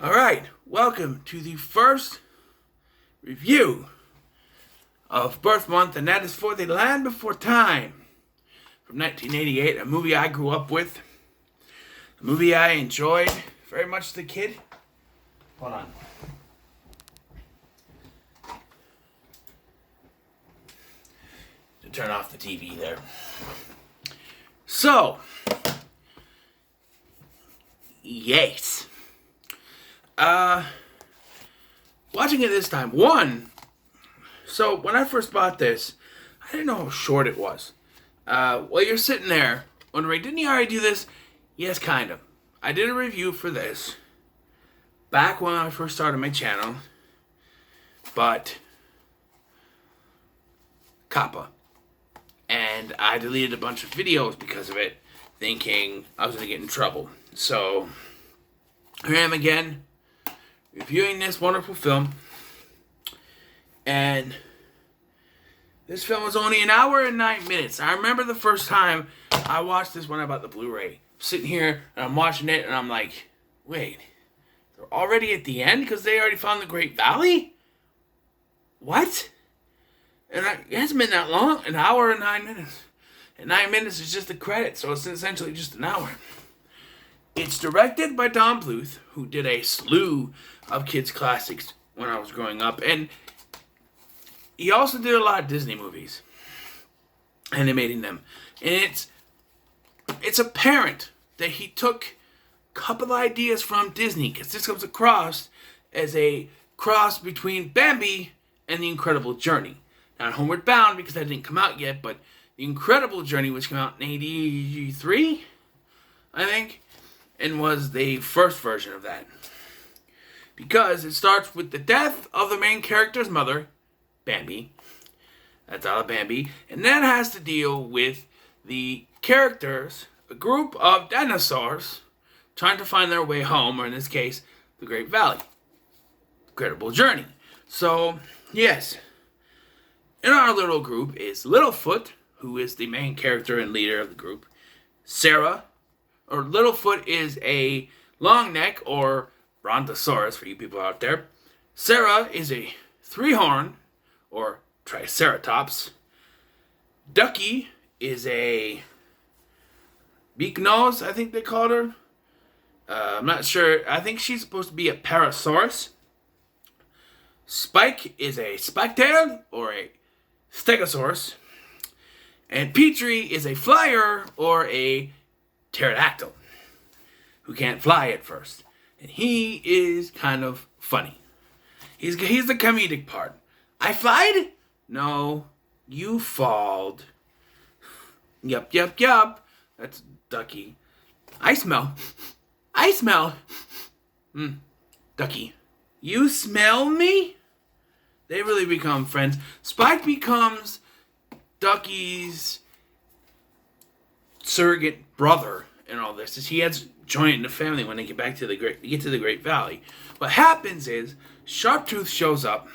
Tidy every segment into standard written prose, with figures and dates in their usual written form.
Alright, welcome to the first review of Birth Month, and that is for The Land Before Time from 1988, a movie I grew up with, a movie I enjoyed very much as a kid. Hold on. To turn off the TV there. So, yes. Watching it this time, so when I first bought this, I didn't know how short it was. While you're sitting there wondering, didn't he already do this? Yes, kind of. I did a review for this back when I first started my channel, but Kappa. And I deleted a bunch of videos because of it, thinking I was going to get in trouble. So, here I am again, reviewing this wonderful film. And this film was only 1 hour and 9 minutes. I remember the first time I watched this when I bought the Blu-ray. Sitting here and I'm watching it and I'm like, wait, they're already at the end because they already found the Great Valley? What? And it hasn't been that long, 1 hour and 9 minutes. And 9 minutes is just the credits, so it's essentially just an hour. It's directed by Don Bluth, who did a slew of kids' classics when I was growing up. And he also did a lot of Disney movies, animating them. And it's apparent that he took a couple of ideas from Disney, because this comes across as a cross between Bambi and The Incredible Journey. Not Homeward Bound, because that didn't come out yet, but The Incredible Journey, which came out in 83, I think, and was the first version of that. Because it starts with the death of the main character's mother, Bambi. That's out of Bambi. And that has to deal with the characters, a group of dinosaurs, trying to find their way home, or in this case, the Great Valley. Incredible Journey. So, yes. In our little group is Littlefoot, who is the main character and leader of the group. Sarah, or Littlefoot is a long neck, or Brontosaurus for you people out there. Sarah is a three-horn, or Triceratops. Ducky is a beak nose, I think they called her. I'm not sure. I think she's supposed to be a Parasaurus. Spike is a spike-tailed, or a Stegosaurus. And Petrie is a flyer, or a pterodactyl, who can't fly at first. And he is kind of funny. He's the comedic part. I flied? No, you falled. Yup. That's Ducky. I smell. Ducky. You smell me? They really become friends. Spike becomes Ducky's surrogate brother in all this, as he has joined the family when they get back to the Great Valley. What happens is Sharptooth shows up,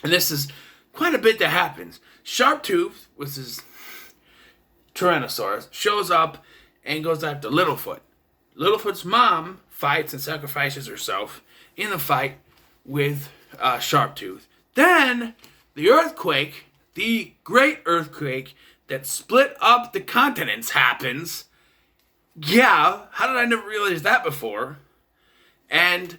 and this is quite a bit that happens. Sharptooth, which is Tyrannosaurus, shows up and goes after Littlefoot. Littlefoot's mom fights and sacrifices herself in the fight with Sharptooth. Then the earthquake, the great earthquake that split up the continents, happens. Yeah, how did I never realize that before? And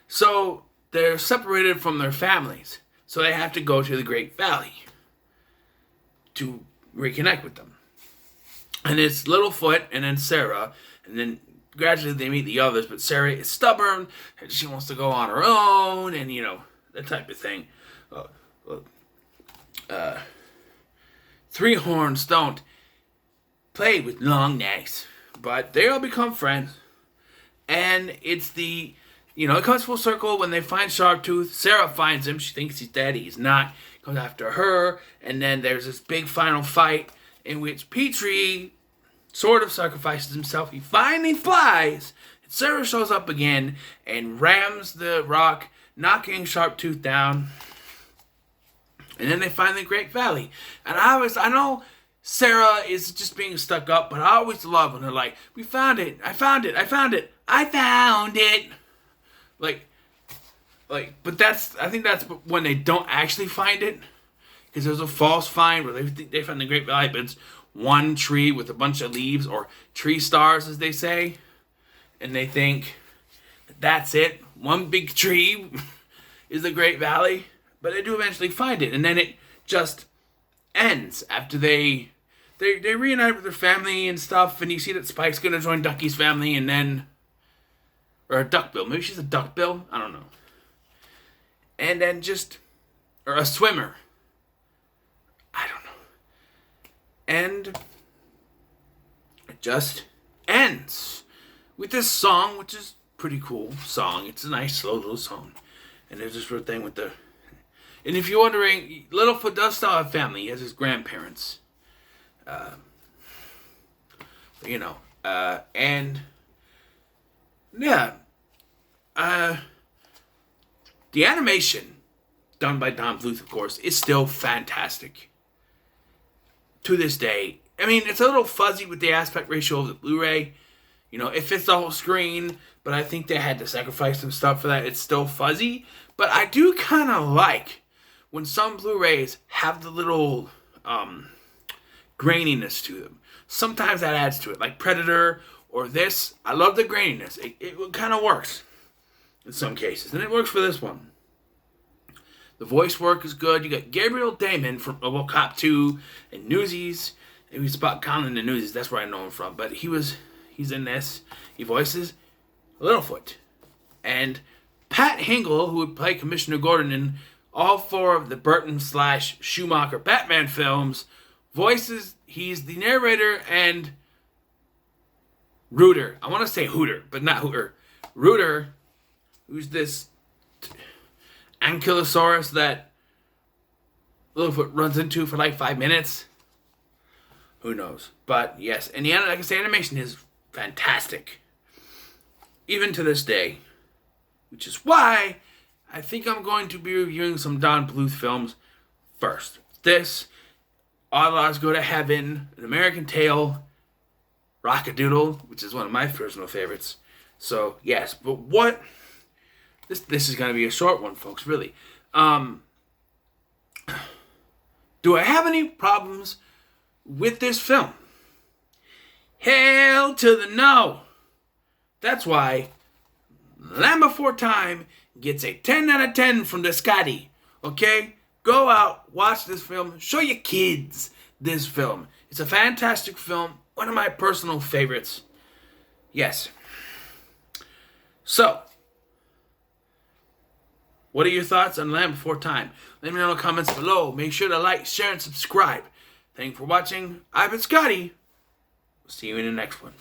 so they're separated from their families. So they have to go to the Great Valley to reconnect with them. And it's Littlefoot and then Sarah. And then gradually they meet the others. But Sarah is stubborn. And she wants to go on her own. And, that type of thing. Three horns don't play with long necks. But they all become friends. And it's it comes full circle when they find Sharptooth. Sarah finds him. She thinks he's dead. He's not. Comes after her. And then there's this big final fight in which Petrie sort of sacrifices himself. He finally flies. And Sarah shows up again and rams the rock, knocking Sharptooth down. And then they find the Great Valley. And I know Sarah is just being stuck up, but I always love when they're like, we found it, I found it, I found it, I found it. Like, but I think that's when they don't actually find it. Because there's a false find where they think they found the Great Valley, but it's one tree with a bunch of leaves, or tree stars, as they say. And they think that's it. One big tree is the Great Valley. But they do eventually find it. And then it just ends after they reunite with their family and stuff, and you see that Spike's gonna join Ducky's family, and then, or a Duckbill, maybe she's a Duckbill, I don't know, and then or a swimmer, I don't know, and it just ends with this song, which is a pretty cool song. It's a nice slow little song, and there's this real thing with the, and if you're wondering, Littlefoot does still have family. He has his grandparents. And yeah, the animation done by Don Bluth, of course, is still fantastic to this day. I mean, it's a little fuzzy with the aspect ratio of the Blu-ray. It fits the whole screen, but I think they had to sacrifice some stuff for that. It's still fuzzy, but I do kind of like when some Blu-rays have the little graininess to them. Sometimes that adds to it, like Predator or this. I love the graininess. It kind of works in some cases, and it works for this one. The voice work is good. You got Gabriel Damon from RoboCop 2 and Newsies. He was Spot Conlon in Newsies. That's where I know him from. But he's in this. He voices Littlefoot. And Pat Hingle, who would play Commissioner Gordon in all 4 of the Burton / Schumacher Batman films, he's the narrator and Rooter. I want to say Hooter, but not Hooter. Rooter, who's this Ankylosaurus that Littlefoot runs into for like 5 minutes. Who knows? But yes, and like I say, animation is fantastic. Even to this day. Which is why I think I'm going to be reviewing some Don Bluth films first. This, Outlaws Go to Heaven, An American Tail, Rock-a-Doodle, which is one of my personal favorites. So, yes, but what... This is going to be a short one, folks, really. Do I have any problems with this film? Hell to the no! That's why Land Before Time gets a 10 out of 10 from the Scotty. Okay? Go out, watch this film, show your kids this film. It's a fantastic film, one of my personal favorites. Yes. So, what are your thoughts on Land Before Time? Let me know in the comments below. Make sure to like, share, and subscribe. Thank you for watching. I've been Scotty. We'll see you in the next one.